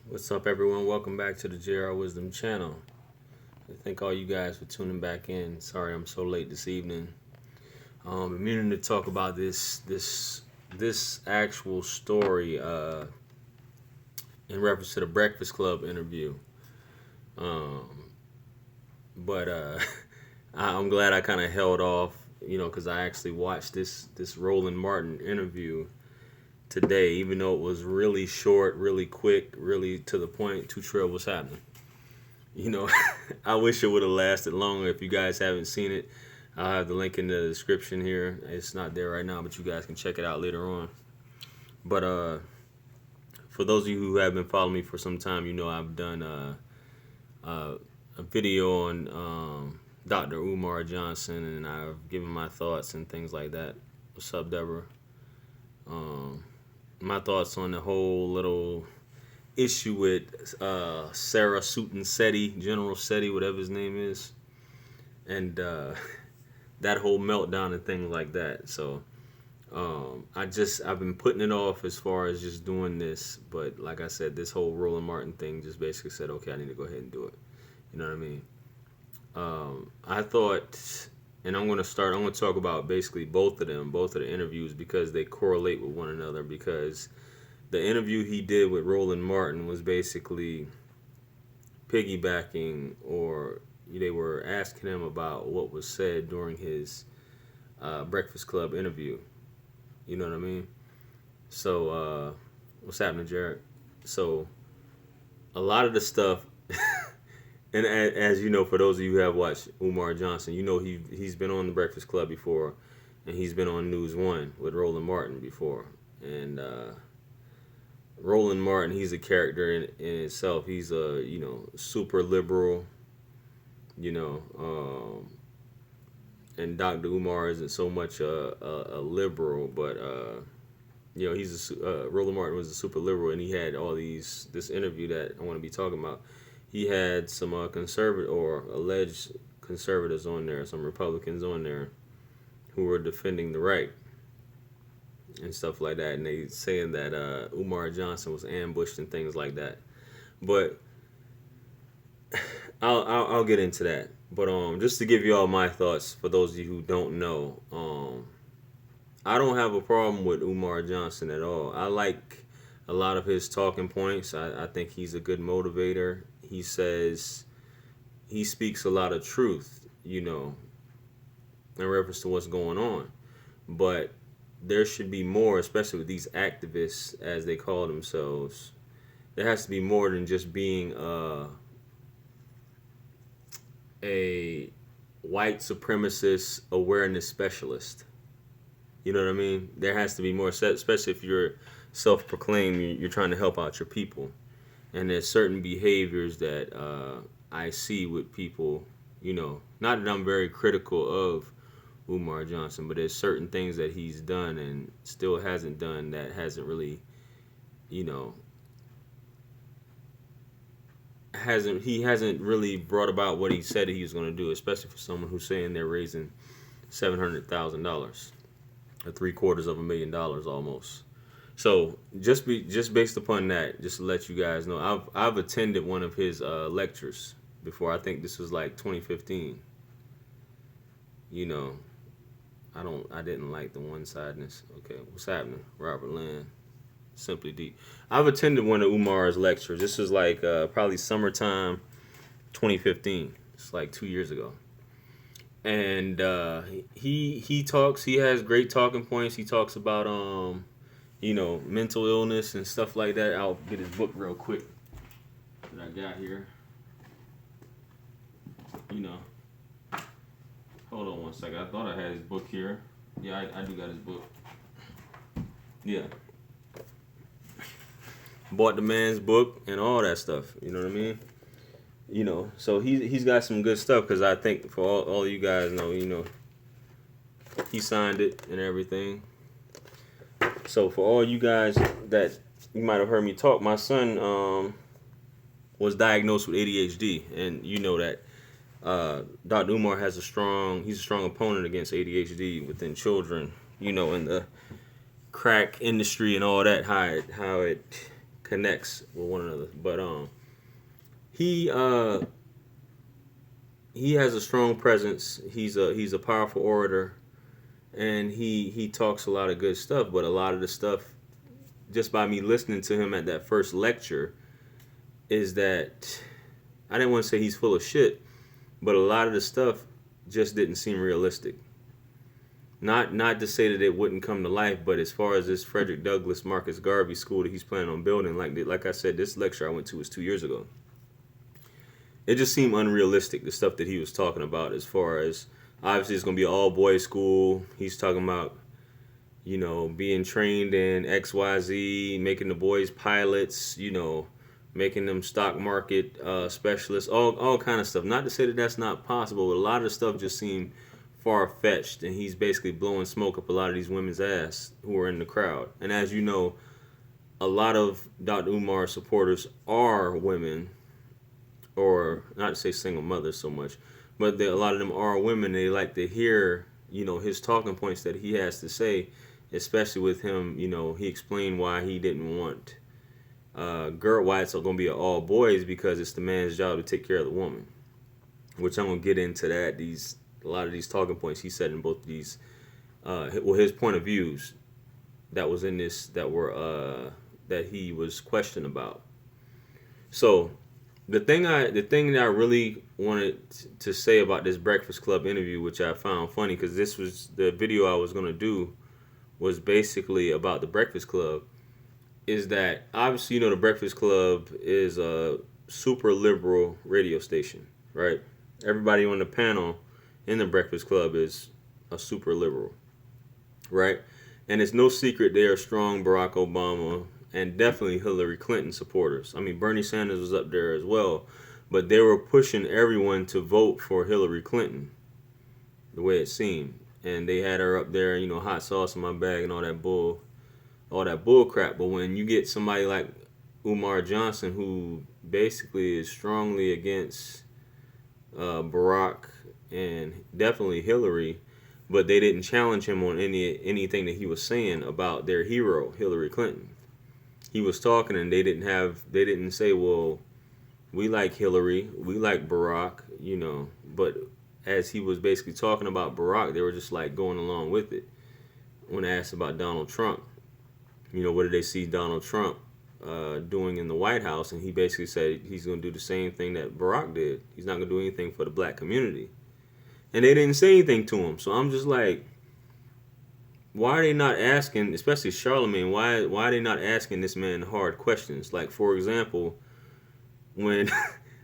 What's up, everyone? Welcome back to the JR Wisdom channel. I thank all you guys for tuning back in. Sorry I'm so late this evening. I'm meaning to talk about this actual story in reference to the Breakfast Club interview. Um, but I'm glad I kind of held off, because I actually watched this Roland Martin interview today, even though it was really short, really quick, really to the point. Too trail was happening. You know, I wish it would have lasted longer. If you guys haven't seen it, I'll have the link in the description here. It's not there right now, but you guys can check it out later on. But for those of you who have been following me for some time, I've done a video on Dr. Umar Johnson, and I've given my thoughts and things like that. What's up, Deborah? Um, my thoughts on the whole little issue with Sarah Sutin Seti, General Seti, whatever his name is, and that whole meltdown and things like that. So I've been putting it off as far as just doing this, but like I said, this whole Roland Martin thing just basically said, okay, I need to go ahead and do it. You know what I mean? I thought, and I'm going to talk about basically both of them, both of the interviews, because they correlate with one another. Because the interview he did with Roland Martin was basically piggybacking, or they were asking him about what was said during his Breakfast Club interview. You know what I mean? So, what's happening, Jared? So, a lot of the stuff, and as you know, for those of you who have watched Umar Johnson, he's been on the Breakfast Club before, and he's been on News One with Roland Martin before. And Roland Martin, he's a character in itself. He's a super liberal, you know, and Dr. Umar isn't so much a liberal, but Roland Martin was a super liberal, and he had this interview that I want to be talking about. He had some conservative or alleged conservatives on there, some Republicans on there, who were defending the right and stuff like that, and they saying that Umar Johnson was ambushed and things like that. But I'll get into that. But just to give you all my thoughts, for those of you who don't know, I don't have a problem with Umar Johnson at all. I like a lot of his talking points. I think he's a good motivator. He speaks a lot of truth, in reference to what's going on. But there should be more, especially with these activists, as they call themselves. There has to be more than just being a white supremacist awareness specialist. You know what I mean? There has to be more, especially if you're self-proclaimed, you're trying to help out your people. And there's certain behaviors that I see with people, not that I'm very critical of Umar Johnson, but there's certain things that he's done and still hasn't done that hasn't really, you know, he hasn't really brought about what he said he was going to do, especially for someone who's saying they're raising $700,000, or $750,000 almost. So just based upon that, just to let you guys know, I've attended one of his lectures before. I think this was like 2015. I didn't like the one-sidedness. Okay, what's happening? Robert Land, Simply Deep. I've attended one of Umar's lectures. This was like probably summertime 2015. It's like 2 years ago. And he talks. He has great talking points. He talks about mental illness and stuff like that. I'll get his book real quick that I got here. Hold on one second. I thought I had his book here. Yeah, I do got his book. Yeah. Bought the man's book and all that stuff. You know what I mean? So he's got some good stuff, because I think for all you guys know, he signed it and everything. So for all you guys that you might have heard me talk, my son was diagnosed with ADHD, and you know that Dr. Umar he's a strong opponent against ADHD within children, in the crack industry and all that, how it connects with one another. But he uh, he has a strong presence. He's a powerful orator, and he talks a lot of good stuff. But a lot of the stuff, just by me listening to him at that first lecture, is that I didn't want to say he's full of shit, but a lot of the stuff just didn't seem realistic. Not to say that it wouldn't come to life, but as far as this Frederick Douglass Marcus Garvey school that he's planning on building, like I said, this lecture I went to was 2 years ago. It just seemed unrealistic, the stuff that he was talking about, as far as obviously it's going to be an all-boys school. He's talking about, being trained in XYZ, making the boys pilots, making them stock market specialists, all kind of stuff. Not to say that that's not possible, but a lot of the stuff just seemed far-fetched, and he's basically blowing smoke up a lot of these women's ass who are in the crowd. And as you know, a lot of Dr. Umar supporters are women, or not to say single mothers so much, but a lot of them are women. They like to hear, his talking points that he has to say, especially with him. He explained why he didn't want why it's going to be all boys, because it's the man's job to take care of the woman, which I'm going to get into that. A lot of these talking points he said in both of these, his point of views that was in this, that he was questioned about. So the thing that I really wanted to say about this Breakfast Club interview, which I found funny, because this was the video I was going to do, was basically about the Breakfast Club, is that obviously, the Breakfast Club is a super liberal radio station, right? Everybody on the panel in the Breakfast Club is a super liberal, right? And it's no secret they are strong Barack Obama and definitely Hillary Clinton supporters. I mean, Bernie Sanders was up there as well, but they were pushing everyone to vote for Hillary Clinton, the way it seemed. And they had her up there, hot sauce in my bag and all that bull crap. But when you get somebody like Umar Johnson, who basically is strongly against Barack and definitely Hillary, but they didn't challenge him on anything that he was saying about their hero, Hillary Clinton. He was talking, and they didn't say, well, we like Hillary, we like Barack, but as he was basically talking about Barack, they were just like going along with it. When asked about Donald Trump, what did they see Donald Trump doing in the White House? And he basically said he's going to do the same thing that Barack did. He's not going to do anything for the black community. And they didn't say anything to him. So I'm just like, why are they not asking, especially Charlemagne, why are they not asking this man hard questions? Like, for example, when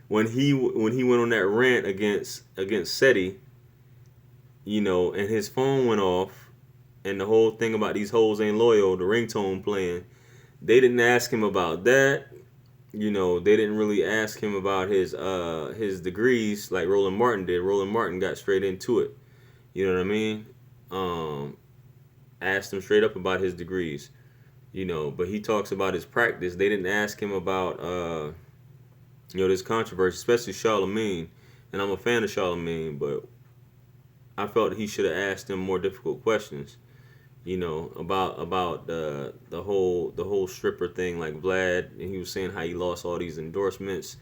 when he went on that rant against SETI, and his phone went off, and the whole thing about these hoes ain't loyal, the ringtone playing, they didn't ask him about that. They didn't really ask him about his degrees like Roland Martin did. Roland Martin got straight into it. You know what I mean? Asked him straight up about his degrees. But he talks about his practice. They didn't ask him about this controversy, especially Charlemagne. And I'm a fan of Charlemagne, but I felt he should have asked him more difficult questions. About the whole stripper thing, like Vlad, and he was saying how he lost all these endorsements.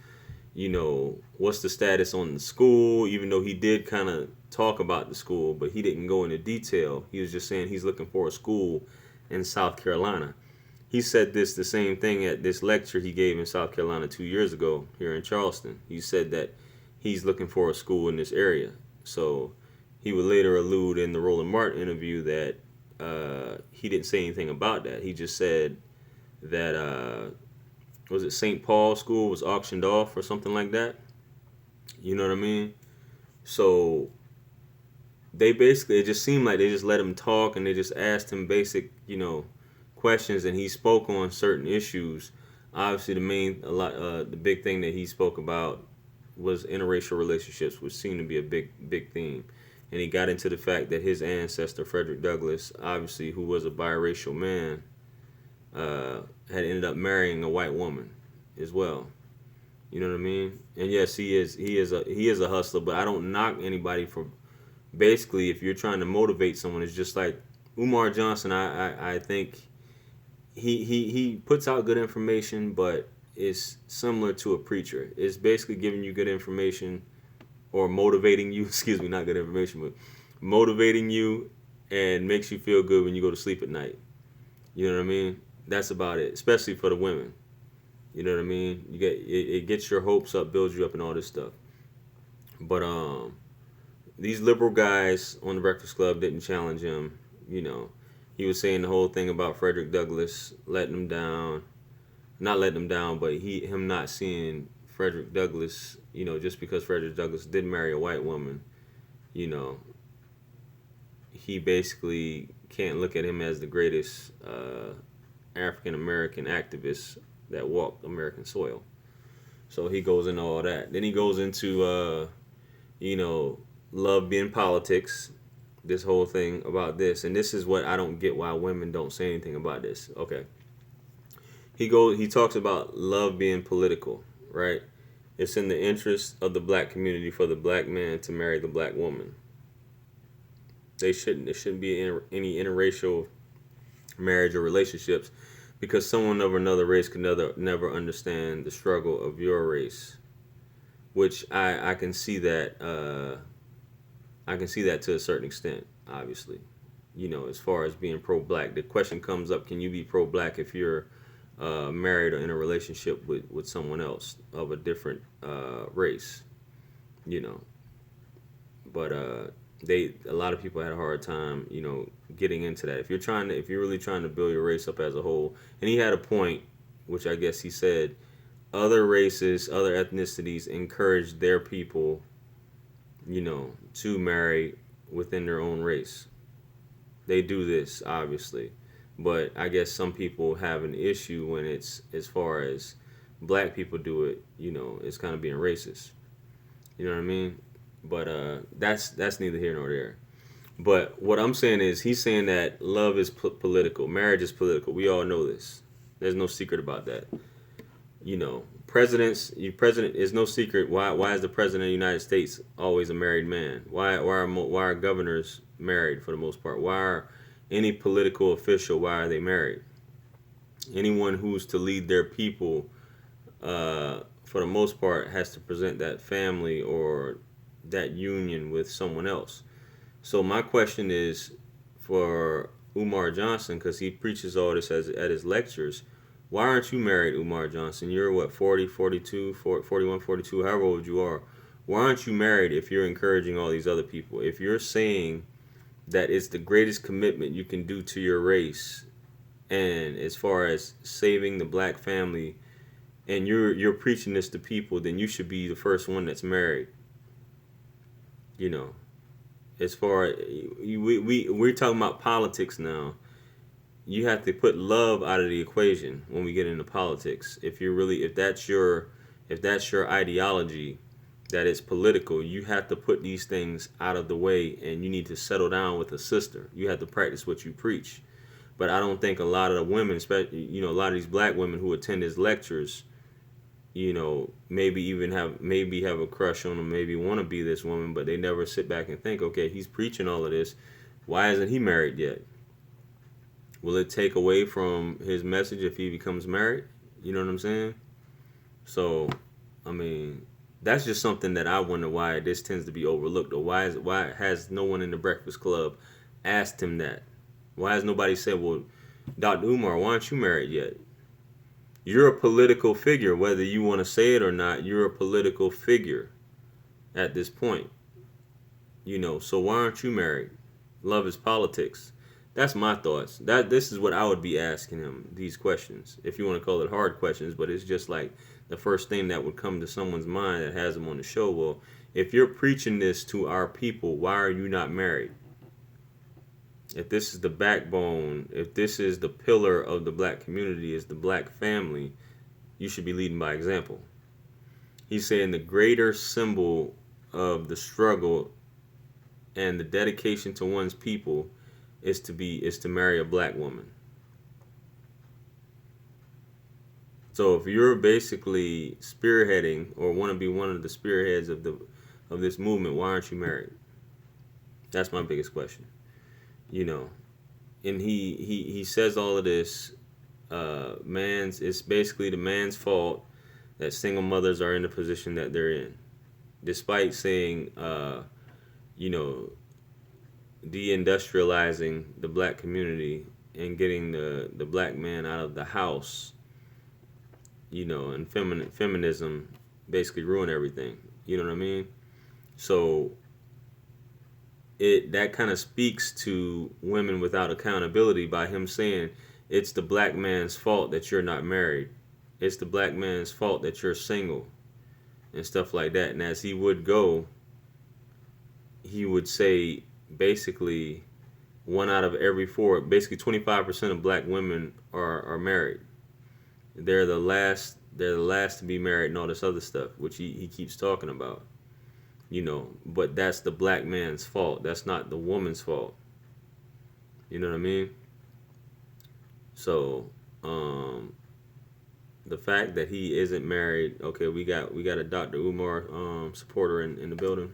What's the status on the school? Even though he did kind of talk about the school, but he didn't go into detail. He was just saying he's looking for a school in South Carolina. He said the same thing at this lecture he gave in South Carolina 2 years ago here in Charleston. He said that he's looking for a school in this area. So he would later allude in the Roland Martin interview that he didn't say anything about that. He just said that was it St. Paul School was auctioned off or something like that. You know what I mean? So they basically, it just seemed like they just let him talk, and they just asked him basic, questions, and he spoke on certain issues. Obviously, the big thing that he spoke about was interracial relationships, which seemed to be a big theme. And he got into the fact that his ancestor, Frederick Douglass, obviously, who was a biracial man, had ended up marrying a white woman as well. You know what I mean? And yes, he is a hustler, but I don't knock anybody for basically, if you're trying to motivate someone. It's just like Umar Johnson. I think he puts out good information, but it's similar to a preacher. It's basically giving you good information or motivating you. Excuse me, not good information, but motivating you and makes you feel good when you go to sleep at night. You know what I mean? That's about it, especially for the women. You know what I mean? You get it gets your hopes up, builds you up, and all this stuff. But these liberal guys on the Breakfast Club didn't challenge him. You know, he was saying the whole thing about Frederick Douglass letting him down, not letting him down, but him not seeing Frederick Douglass. You know, just because Frederick Douglass did marry a white woman, you know, he basically can't look at him as the greatest African American activist that walked American soil. So he goes into all that. Then he goes into you know, love being politics. This whole thing about this, and this is what I don't get why women don't say anything about this. Okay, he talks about love being political, right? It's in the interest of the black community for the black man to marry the black woman. There shouldn't be any interracial marriage or relationships because someone of another race could never understand the struggle of your race, which I can see that I can see that to a certain extent. Obviously, you know, as far as being pro-black, the question comes up: can you be pro-black if you're married or in a relationship with someone else of a different race? You know, but a lot of people had a hard time, you know, getting into that. If you're really trying to build your race up as a whole, and he had a point, which I guess he said, other races, other ethnicities encourage their people, you know, to marry within their own race. They do this, obviously, but I guess some people have an issue when it's as far as black people do it. You know, it's kind of being racist. You know what I mean? But that's neither here nor there. But what I'm saying is, he's saying that love is political, marriage is political. We all know this. There's no secret about that. You know, president is no secret. Why is the president of the United States always a married man? Why are governors married for the most part? Why are any political official, why are they married? Anyone who's to lead their people, for the most part, has to present that family or that union with someone else. So my question is for Umar Johnson, because he preaches all this at his lectures. Why aren't you married, Umar Johnson? You're what, 40, 42, 41, 42, however old you are. Why aren't you married if you're encouraging all these other people? If you're saying that it's the greatest commitment you can do to your race, and as far as saving the black family, and you're preaching this to people, then you should be the first one that's married. You know, as far as we're talking about politics now. You have to put love out of the equation when we get into politics. If that's your ideology, that is political, you have to put these things out of the way, and you need to settle down with a sister. You have to practice what you preach. But I don't think a lot of the women, especially, you know, a lot of these black women who attend his lectures, you know, maybe have a crush on him, maybe want to be this woman, but they never sit back and think, okay, he's preaching all of this. Why isn't he married yet? Will it take away from his message if he becomes married? You know what I'm saying? So, I mean, that's just something that I wonder why this tends to be overlooked, or why has no one in the Breakfast Club asked him that? Why has nobody said, well, Dr. Umar, why aren't you married yet? You're a political figure, whether you want to say it or not. You're a political figure at this point. You know, so why aren't you married? Love is politics. That's my thoughts. This is what I would be asking him, these questions. If you want to call it hard questions, but it's just like the first thing that would come to someone's mind that has them on the show. Well, if you're preaching this to our people, why are you not married? If this is the backbone, if this is the pillar of the black community, is the black family, you should be leading by example. He's saying the greater symbol of the struggle and the dedication to one's people is to marry a black woman. So if you're basically spearheading or want to be one of the spearheads of this movement, why aren't you married? That's my biggest question. You know, and he says all of this it's basically the man's fault that single mothers are in the position that they're in, despite saying, you know, deindustrializing the black community and getting the black man out of the house, you know, and feminism basically ruin everything. You know what I mean? So it that kind of speaks to women without accountability by him saying it's the black man's fault that you're not married. It's the black man's fault that you're single and stuff like that. And as he would go, he would say basically one out of every four, basically 25% of black women are married. They're the last to be married and all this other stuff, which he keeps talking about. You know, but that's the black man's fault. That's not the woman's fault. You know what I mean? So, the fact that he isn't married, okay, we got a Dr. Umar supporter in the building.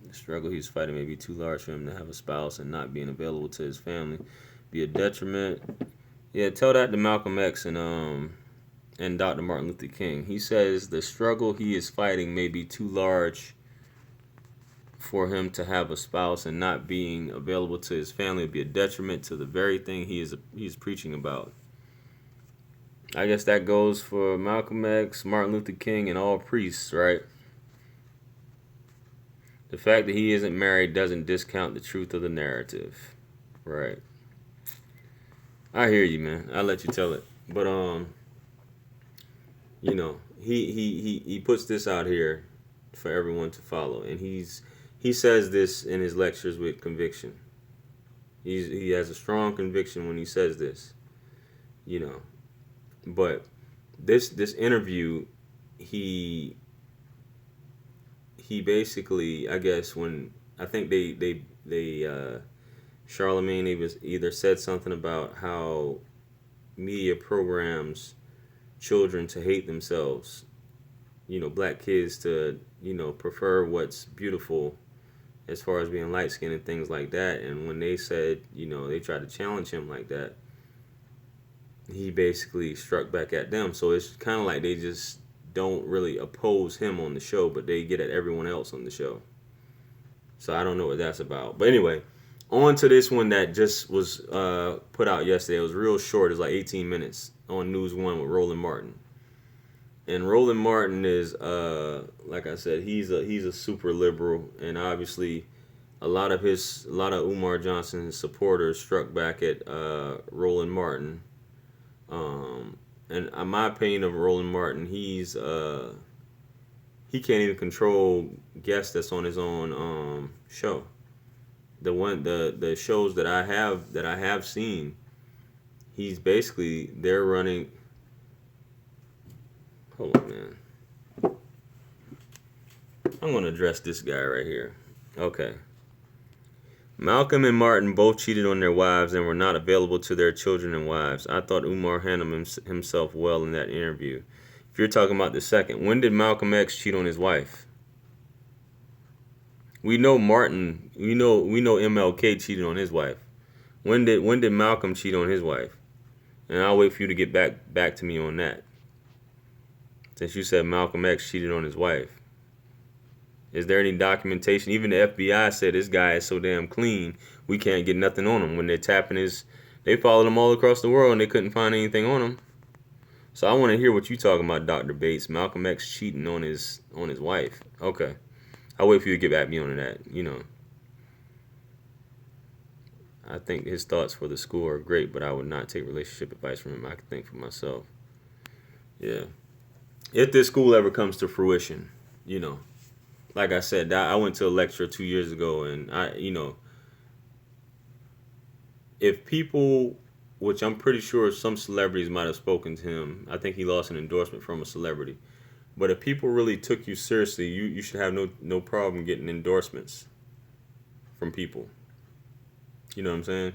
The struggle he's fighting may be too large for him to have a spouse, and not being available to his family be a detriment. Yeah, tell that to Malcolm X and Dr. Martin Luther King. He says the struggle he is fighting may be too large for him to have a spouse, and not being available to his family would be a detriment to the very thing he's preaching about. I guess that goes for Malcolm X, Martin Luther King, and all priests, right? The fact that he isn't married doesn't discount the truth of the narrative, right? I hear you, man. I'll let you tell it, but you know, he puts this out here for everyone to follow, and he says this in his lectures with conviction. He has a strong conviction when he says this, you know. But this interview, he basically, I guess, when I think they Charlemagne, he was either said something about how media programs children to hate themselves, you know, black kids to, you know, prefer what's beautiful as far as being light skinned and things like that. And when they said, you know, they tried to challenge him like that, he basically struck back at them. So it's kind of like they just don't really oppose him on the show, but they get at everyone else on the show. So I don't know what that's about. But anyway, on to this one that just was put out yesterday. It was real short. It was like 18 minutes on News One with Roland Martin. And Roland Martin is, like I said, he's a super liberal, and obviously a lot of Umar Johnson's supporters struck back at Roland Martin. And in my opinion of Roland Martin, he can't even control guests that's on his own show. The shows that I have seen, he's basically they're running. Hold on, man. I'm gonna address this guy right here. Okay. Malcolm and Martin both cheated on their wives and were not available to their children and wives. I thought Umar handled himself well in that interview. If you're talking about the second, when did Malcolm X cheat on his wife? We know Martin. We know MLK cheated on his wife. When did Malcolm cheat on his wife? And I'll wait for you to get back to me on that. Since you said Malcolm X cheated on his wife. Is there any documentation? Even the FBI said this guy is so damn clean, we can't get nothing on him. When they're tapping they followed him all across the world and they couldn't find anything on him. So I want to hear what you talking about, Dr. Bates. Malcolm X cheating on his wife. Okay. I'll wait for you to get back to me on that. You know, I think his thoughts for the school are great, but I would not take relationship advice from him. I can think for myself. Yeah. If this school ever comes to fruition, you know, like I said, I went to a lecture 2 years ago, and if people, which I'm pretty sure some celebrities might have spoken to him, I think he lost an endorsement from a celebrity. But if people really took you seriously, you should have no problem getting endorsements from people. You know what I'm saying?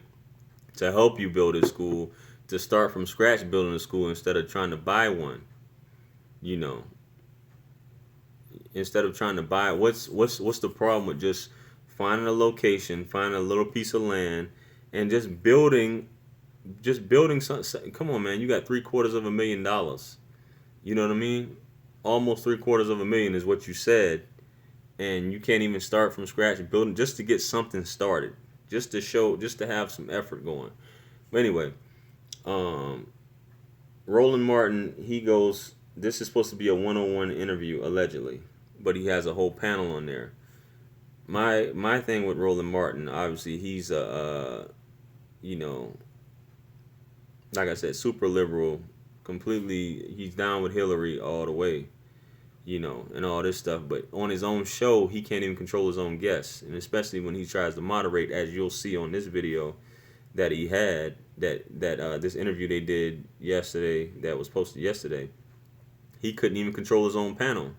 To help you build a school, to start from scratch building a school instead of trying to buy one. You know, instead of trying to buy, what's the problem with just finding a location, finding a little piece of land, and just building just building something. Come on, man, you got $750,000. You know what I mean? Almost $750,000 is what you said, and you can't even start from scratch building just to get something started, just to show, just to have some effort going. But anyway, um, Roland Martin, he goes. This is supposed to be a one-on-one interview allegedly, but he has a whole panel on there. My thing with Roland Martin, obviously, he's a you know, like I said, super liberal, completely. He's down with Hillary all the way, and all this stuff. But on his own show, he can't even control his own guests, and especially when he tries to moderate, as you'll see on this video that he had, that this interview they did yesterday, that was posted yesterday. He couldn't even control his own panel,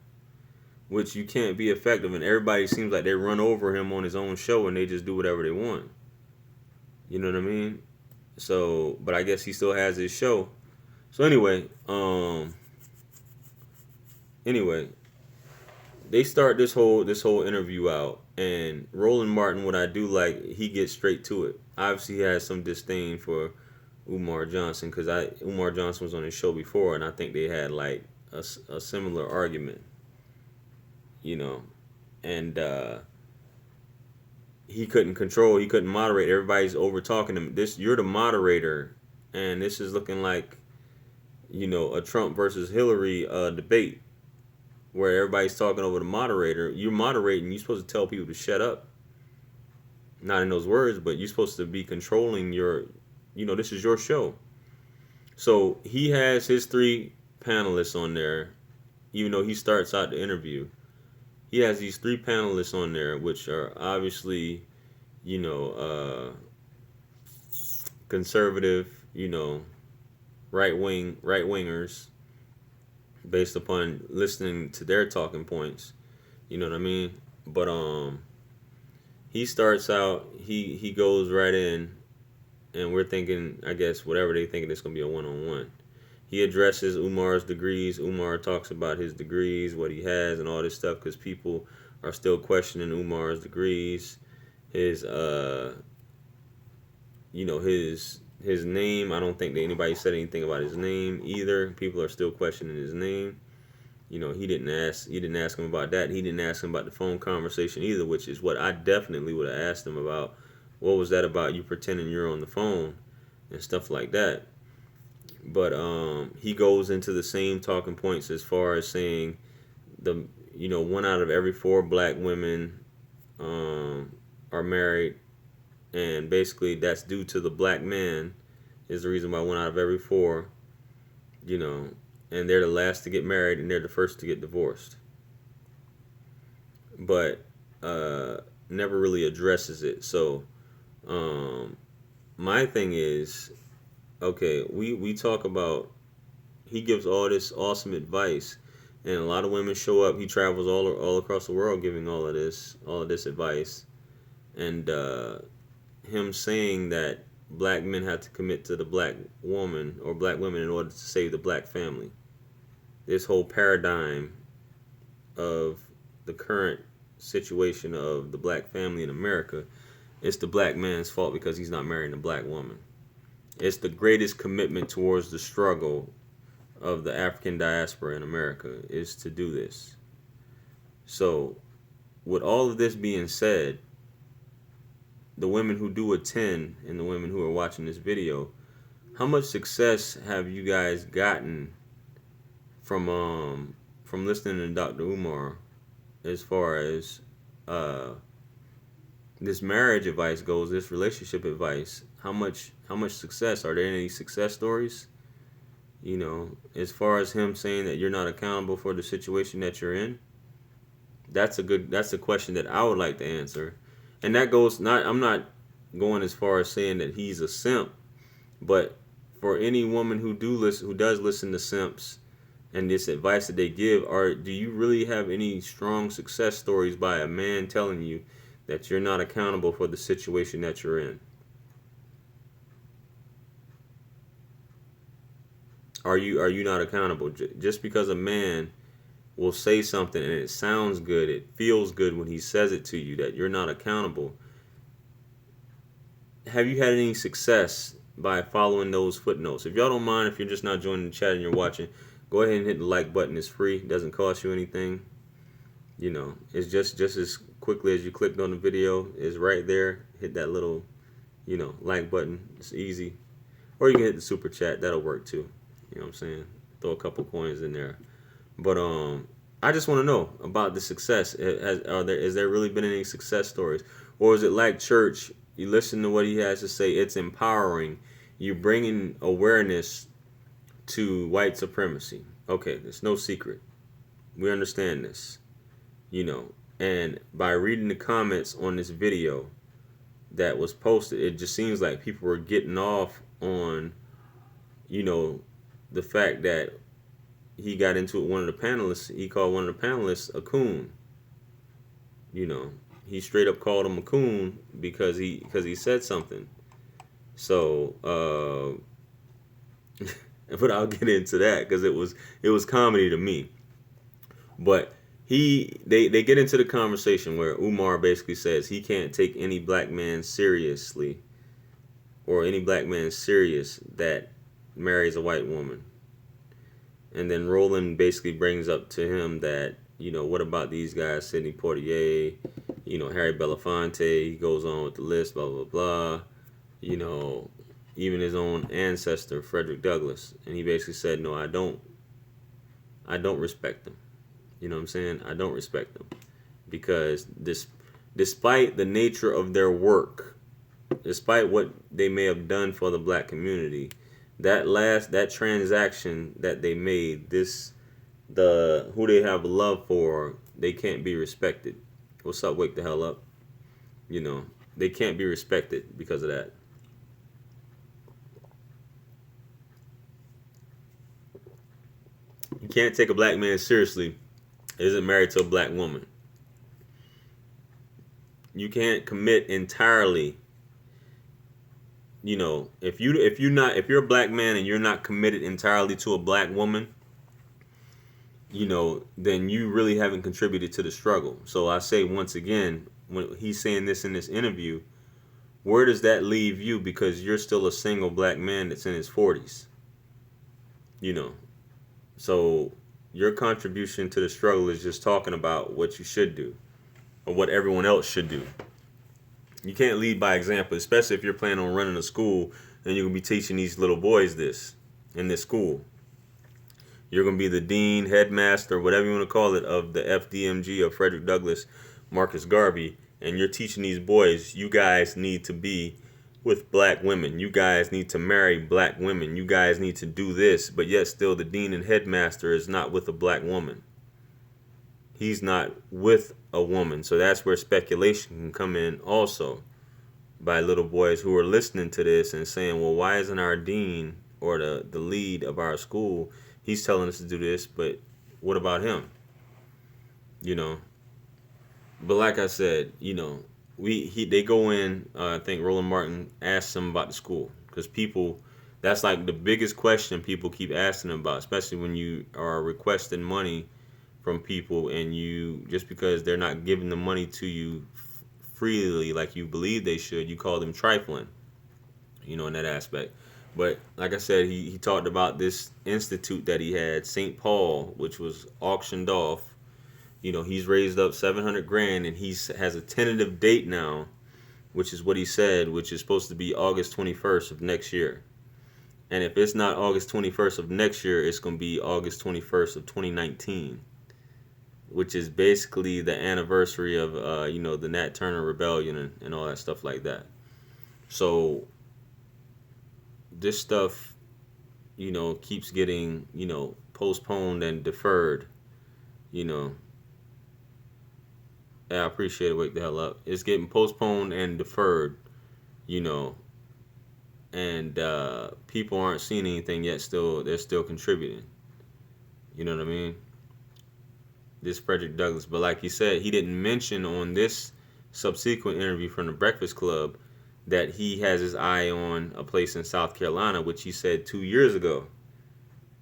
which you can't be effective. And everybody seems like they run over him on his own show and they just do whatever they want. You know what I mean? So, but I guess he still has his show. So anyway, they start this whole interview out, and Roland Martin, what I do like, he gets straight to it. Obviously, he has some disdain for Umar Johnson, because Umar Johnson was on his show before, and I think they had like a similar argument, and he couldn't moderate. Everybody's over talking him. You're the moderator, and this is looking like, a Trump versus Hillary debate, where everybody's talking over the moderator. You're moderating. You're supposed to tell people to shut up. Not in those words, but you're supposed to be controlling your, this is your show. So he has his 3 panelists on there, even though he starts out the interview. He has these 3 panelists on there, which are obviously, conservative, right-wingers, based upon listening to their talking points. You know what I mean? But he starts out, he goes right in, and we're thinking, I guess, whatever they thinking, it's going to be a one-on-one. He addresses Umar's degrees. Umar talks about his degrees, what he has, and all this stuff, because people are still questioning Umar's degrees, his his name. I don't think that anybody said anything about his name either. People are still questioning his name. He didn't ask him about that. He didn't ask him about the phone conversation either, which is what I definitely would have asked him about. What was that about, you pretending you're on the phone and stuff like that? But he goes into the same talking points as far as saying 1 out of every 4 black women are married, and basically that's due to the black man is the reason why 1 out of every 4, and they're the last to get married and they're the first to get divorced. But never really addresses it. So my thing is, okay, we talk about, he gives all this awesome advice, and a lot of women show up. He travels all across the world giving all of this advice, and him saying that black men have to commit to the black woman or black women in order to save the black family. This whole paradigm of the current situation of the black family in America, it's the black man's fault because he's not marrying a black woman. It's the greatest commitment towards the struggle of the African diaspora in America is to do this. So, with all of this being said, the women who do attend and the women who are watching this video, how much success have you guys gotten from listening to Dr. Umar as far as this marriage advice goes, this relationship advice? How much success? Are there any success stories? As far as him saying that you're not accountable for the situation that you're in, that's a question that I would like to answer. And that goes, I'm not going as far as saying that he's a simp, but for any woman who does listen to simps and this advice that they give, do you really have any strong success stories by a man telling you that you're not accountable for the situation that you're in? Are you not accountable? Just because a man will say something and it sounds good, it feels good when he says it to you, that you're not accountable. Have you had any success by following those footnotes. If y'all don't mind, if you're just not joining the chat and you're watching, go ahead and hit the like button. It's free. It doesn't cost you anything. You know, it's just as quickly as you clicked on the video. It's right there. Hit that little, like button. It's easy. Or you can hit the super chat. That'll work too. You know what I'm saying? Throw a couple coins in there. But I just want to know about the success. Is there really been any success stories? Or is it like church? You listen to what he has to say. It's empowering. You bringing awareness to white supremacy. Okay, there's no secret. We understand this. And by reading the comments on this video that was posted, it just seems like people were getting off on, the fact that he got into it. One of the panelists, he called one of the panelists a coon. He straight up called him a coon because he said something. So, but I'll get into that because it was comedy to me. But they get into the conversation where Umar basically says he can't take any black man seriously, or any black man serious that marries a white woman. And then Roland basically brings up to him that, what about these guys, Sidney Poitier, Harry Belafonte. He goes on with the list, blah, blah, blah. Even his own ancestor, Frederick Douglass. And he basically said, no, I don't respect them. You know what I'm saying? I don't respect them. Because despite the nature of their work, despite what they may have done for the black community, that transaction that they made, who they have love for, they can't be respected. What's up? Wake the hell up. They can't be respected because of that. You can't take a black man seriously that isn't married to a black woman. You can't commit entirely. If you're a black man and you're not committed entirely to a black woman, then you really haven't contributed to the struggle. So I say once again, when he's saying this in this interview, where does that leave you? Because you're still a single black man that's in his 40s. So your contribution to the struggle is just talking about what you should do or what everyone else should do. You can't lead by example, especially if you're planning on running a school and you're going to be teaching these little boys this in this school. You're going to be the dean, headmaster, whatever you want to call it, of the FDMG of Frederick Douglass, Marcus Garvey, and you're teaching these boys, you guys need to be with black women. You guys need to marry black women. You guys need to do this, but yet still the dean and headmaster is not with a black woman. He's not with a woman. So that's where speculation can come in also by little boys who are listening to this and saying, well, why isn't our dean or the lead of our school, he's telling us to do this, but what about him? But like I said, they go in, I think Roland Martin asked them about the school, because that's like the biggest question people keep asking about, especially when you are requesting money from people and you, just because they're not giving the money to you freely like you believe they should, you call them trifling, in that aspect. But like I said, he talked about this institute that he had, St. Paul, which was auctioned off. He's raised up $700,000 and he has a tentative date now, which is what he said, which is supposed to be August 21st of next year. And if it's not August 21st of next year, it's going to be August 21st of 2019, which is basically the anniversary of, the Nat Turner Rebellion and all that stuff like that. So this stuff, keeps getting, postponed and deferred, I appreciate it. Wake the hell up. It's getting postponed and deferred, and people aren't seeing anything yet. They're still contributing. You know what I mean? This Frederick Douglass. But like you said, he didn't mention on this subsequent interview from the Breakfast Club that he has his eye on a place in South Carolina, which he said 2 years ago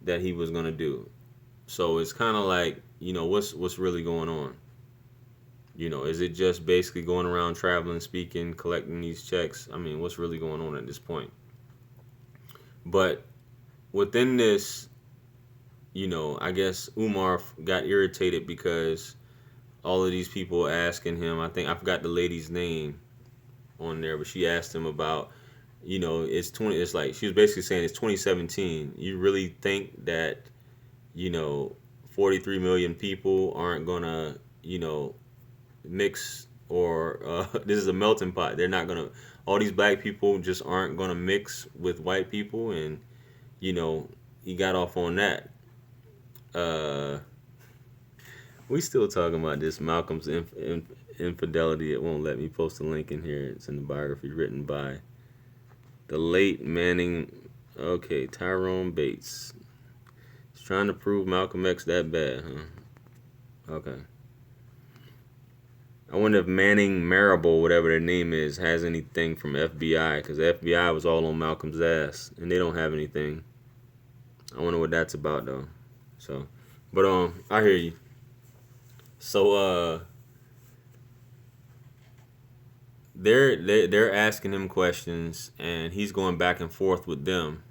that he was going to do. So it's kind of like, what's really going on? Is it just basically going around traveling, speaking, collecting these checks? I mean, what's really going on at this point? But within this, I guess Umar got irritated because all of these people asking him. I think I forgot the lady's name on there, but she asked him about, it's 20. It's like she was basically saying it's 2017. You really think that, you know, 43 million people aren't gonna, mix, or this is a melting pot. They're not gonna. All these black people just aren't gonna mix with white people, and he got off on that. Uh, we still talking about this Malcolm's infidelity. It won't let me post a link in here. It's in the biography written by the late Manning. Okay, Tyrone Bates. He's trying to prove Malcolm X that bad, huh? Okay. I wonder if Manning Marable, whatever their name is, has anything from FBI, because the FBI was all on Malcolm's ass, and they don't have anything. I wonder what that's about, though. So, but I hear you. So they're asking him questions, and he's going back and forth with them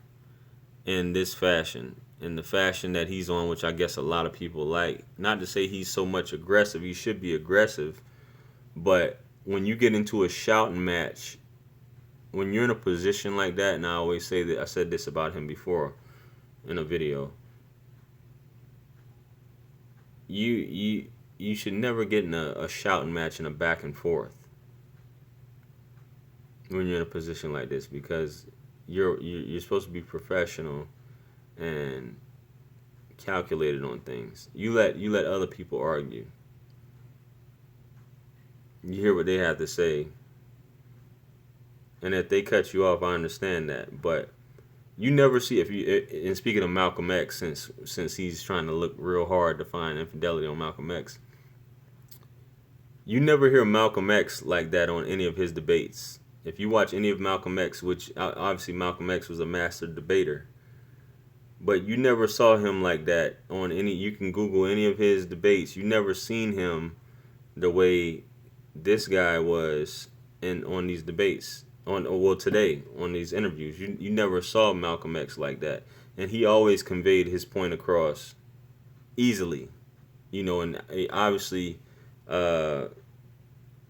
in this fashion, in the fashion that he's on, which I guess a lot of people like. Not to say he's so much aggressive. He should be aggressive, but when you get into a shouting match, when you're in a position like that, and I always say that, I said this about him before in a video, you should never get in a shouting match and a back and forth when you're in a position like this, because you're supposed to be professional and calculated on things. You let other people argue. You hear what they have to say, and if they cut you off, I understand that. But you never see, if you, and speaking of Malcolm X, since he's trying to look real hard to find infidelity on Malcolm X, you never hear Malcolm X like that on any of his debates. If you watch any of Malcolm X, which obviously Malcolm X was a master debater, but you never saw him like that on any. You can Google any of his debates. You never seen him the way this guy was in on these debates, today on these interviews. You never saw Malcolm X like that, and he always conveyed his point across easily. And obviously,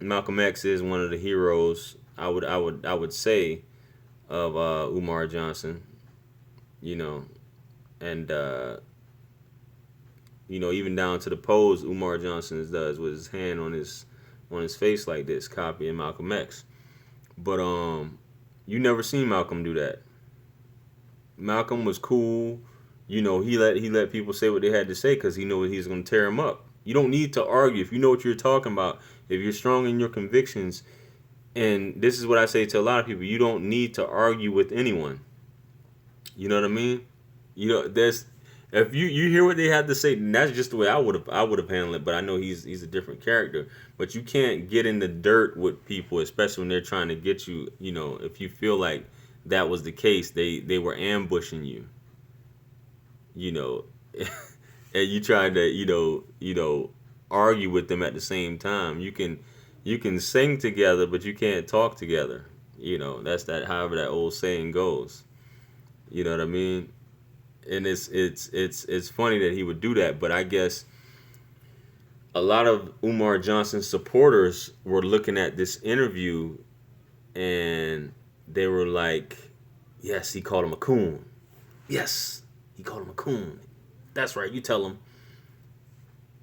Malcolm X is one of the heroes. I would say of Umar Johnson. You know, and even down to the pose Umar Johnson does with his hand on his face like this, copying Malcolm X. But you never seen Malcolm do that. Malcolm was cool. He let people say what they had to say because he knew he's going to tear him up. You don't need to argue if you know what you're talking about. If you're strong in your convictions, and this is what I say to a lot of people, you don't need to argue with anyone. You know what I mean? There's if you hear what they had to say, then that's just the way I would have handled it. But I know he's a different character. But you can't get in the dirt with people, especially when they're trying to get you. If you feel like that was the case, they were ambushing you. You know, and you trying to argue with them at the same time. You can sing together, but you can't talk together. That's that. However, that old saying goes. You know what I mean? And it's funny that he would do that, but I guess a lot of Umar Johnson's supporters were looking at this interview and they were like, yes, he called him a coon. Yes, he called him a coon. That's right, you tell him.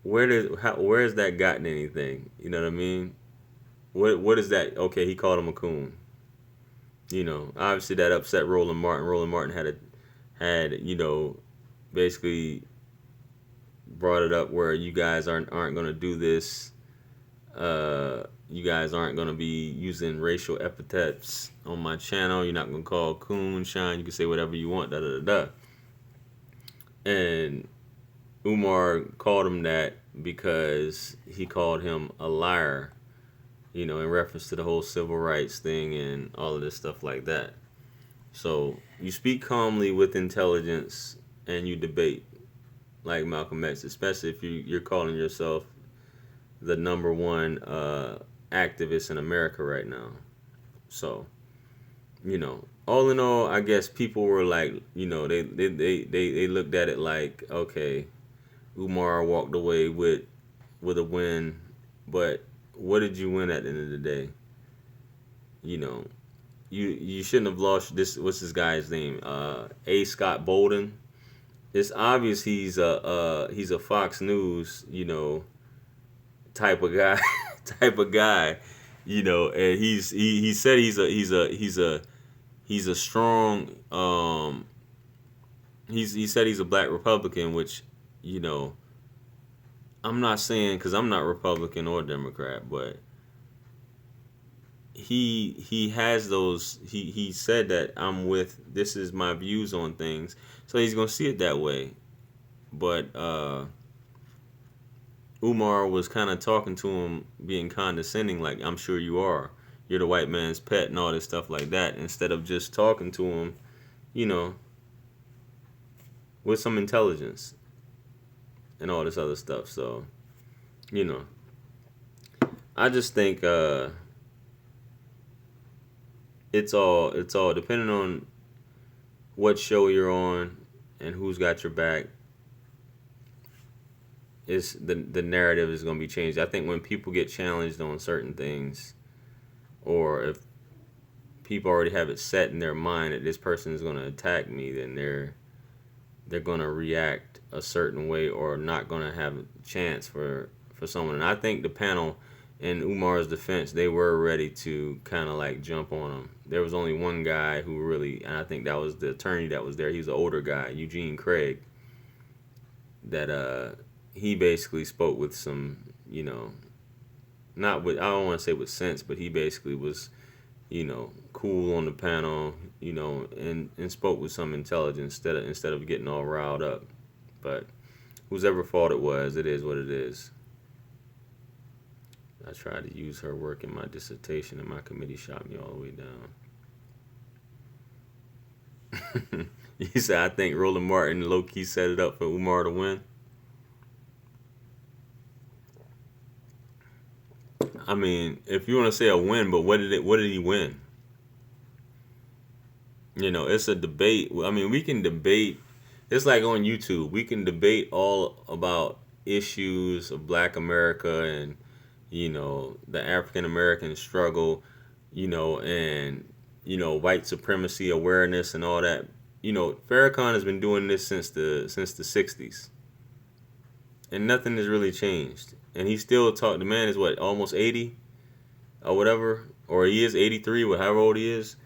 Where has that gotten anything? You know what I mean? What is that? Okay, he called him a coon. Obviously that upset Roland Martin. Roland Martin had basically brought it up where you guys aren't going to do this. You guys aren't going to be using racial epithets on my channel. You're not going to call coon, shine. You can say whatever you want. Da da da da. And Umar called him that because he called him a liar. In reference to the whole civil rights thing and all of this stuff like that. So you speak calmly with intelligence and you debate like Malcolm X, especially if you're calling yourself the number one activist in America right now. So all in all, I guess people were like, they looked at it like, okay, Umar walked away with a win, but what did you win at the end of the day? You know, you shouldn't have lost this. What's this guy's name? A. Scott Bolden. It's obvious he's a Fox News type of guy type of guy, and he said he's a strong he said he's a black Republican, which you know I'm not saying because I'm not Republican or Democrat, but he has those he said that this is my views on things, so he's gonna see it that way. But Umar was kind of talking to him, being condescending, like, I'm sure you are. You're the white man's pet and all this stuff like that, instead of just talking to him, you know, with some intelligence and all this other stuff. So, you know, I just think it's all depending on what show you're on and who's got your back. Is the narrative is going to be changed. I think when people get challenged on certain things, or if people already have it set in their mind that this person is going to attack me, then they're going to react a certain way or not going to have a chance for someone. And I think the panel, in Umar's defense, they were ready to kind of like jump on him. There was only one guy who really, and I think that was the attorney that was there. He's an older guy, Eugene Craig, that he basically spoke with some, not with, I don't want to say with sense, but he basically was, cool on the panel, and spoke with some intelligence instead of getting all riled up. But whose ever fault it was, it is what it is. I tried to use her work in my dissertation, and my committee shot me all the way down. You said, I think Roland Martin low-key set it up for Umar to win. I mean, if you want to say a win, but what did he win? It's a debate. I mean, we can debate. It's like on YouTube. We can debate all about issues of Black America and, the African American struggle, and, white supremacy awareness and all that. Farrakhan has been doing this since the 60s. And nothing has really changed. And he still talk. The man is what, almost 80 or whatever, or he is 83, however old he is,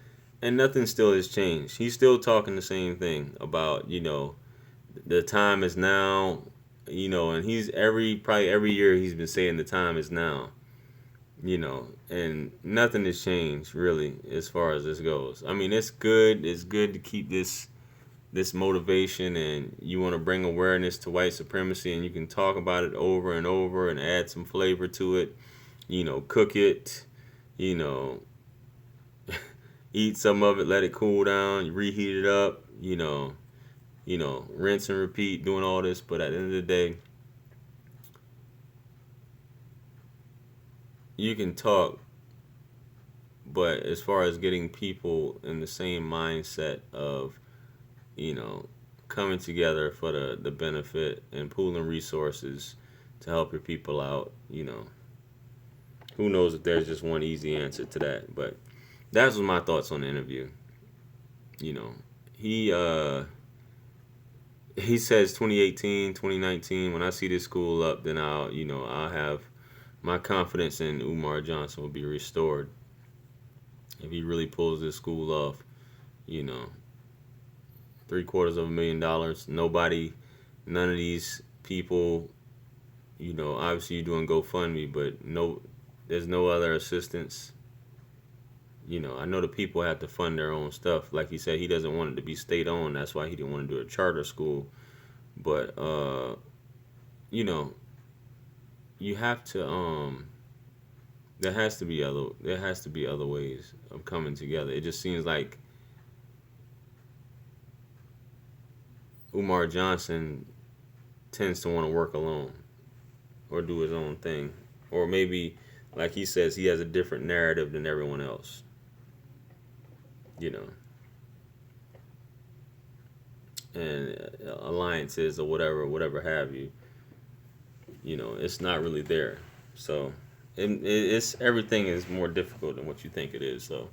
and nothing still has changed. He's still talking the same thing about the time is now, and he's probably every year he's been saying the time is now, and nothing has changed really as far as this goes. I mean, it's good. It's good to keep this motivation, and you want to bring awareness to white supremacy, and you can talk about it over and over and add some flavor to it, cook it, eat some of it, let it cool down, you reheat it up, rinse and repeat, doing all this. But at the end of the day, you can talk, but as far as getting people in the same mindset of coming together for the benefit and pooling resources to help your people out, who knows if there's just one easy answer to that. But that was my thoughts on the interview. He says 2018, 2019, when I see this school up, then I'll have my confidence in Umar Johnson will be restored. If he really pulls this school off, $750,000. None of these people, obviously you're doing GoFundMe, but there's no other assistance. I know the people have to fund their own stuff. Like he said, he doesn't want it to be state owned. That's why he didn't want to do a charter school. But you have to there has to be other ways of coming together. It just seems like Umar Johnson tends to want to work alone or do his own thing. Or maybe, like he says, he has a different narrative than everyone else. you know, and alliances or whatever have you. You know, it's not really there. So it's everything is more difficult than what you think it is. So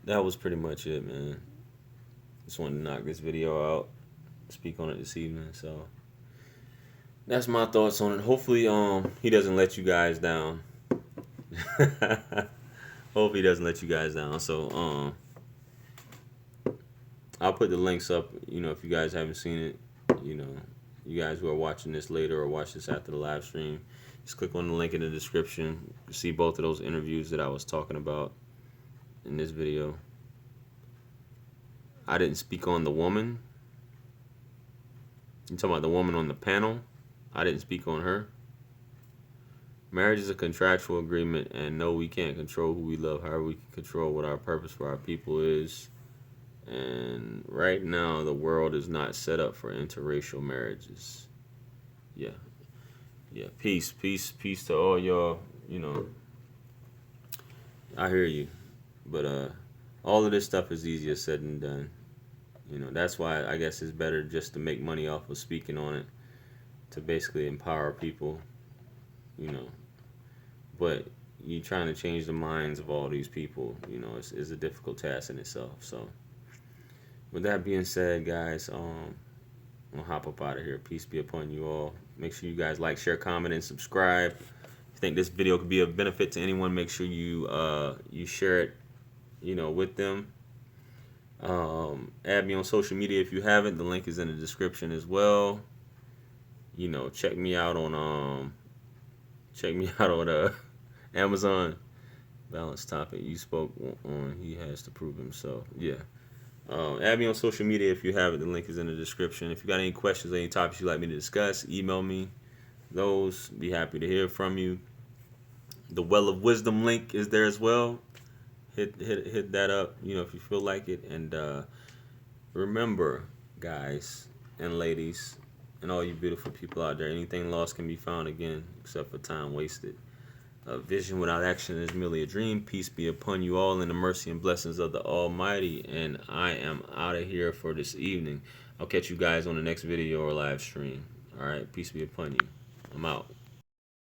that was pretty much it, man. Just wanted to knock this video out, speak on it this evening. So that's my thoughts on it. Hopefully, he doesn't let you guys down. Hope he doesn't let you guys down. So, I'll put the links up. You know, if you guys haven't seen it, you know, you guys who are watching this later or watch this after the live stream, just click on the link in the description. You see both of those interviews that I was talking about in this video. I didn't speak on the woman. You talking about the woman on the panel? I didn't speak on her. Marriage is a contractual agreement, and no, we can't control who we love. However, we can control what our purpose for our people is. And right now, the world is not set up for interracial marriages. Yeah. Yeah. Peace to all y'all. You know, I hear you. But all of this stuff is easier said than done. You know, that's why I guess it's better just to make money off of speaking on it, to basically empower people, you know. But you trying to change the minds of all these people, you know, is a difficult task in itself. So with that being said, guys, I'll hop up out of here. Peace be upon you all. Make sure you guys like, share, comment, and subscribe. If you think this video could be of benefit to anyone, make sure you share it, you know, with them. Add me on social media if you haven't. The link is in the description as well. You know, check me out on Amazon. Balanced topic. You spoke on. He has to prove himself. Yeah. Add me on social media if you haven't. The link is in the description. If you got any questions or any topics you'd like me to discuss, email me those. Be happy to hear from you. The Well of Wisdom link is there as well. Hit that up, you know, if you feel like it. And remember, guys and ladies, and all you beautiful people out there, anything lost can be found again, except for time wasted. A vision without action is merely a dream. Peace be upon you all in the mercy and blessings of the Almighty. And I am out of here for this evening. I'll catch you guys on the next video or live stream. All right, peace be upon you. I'm out.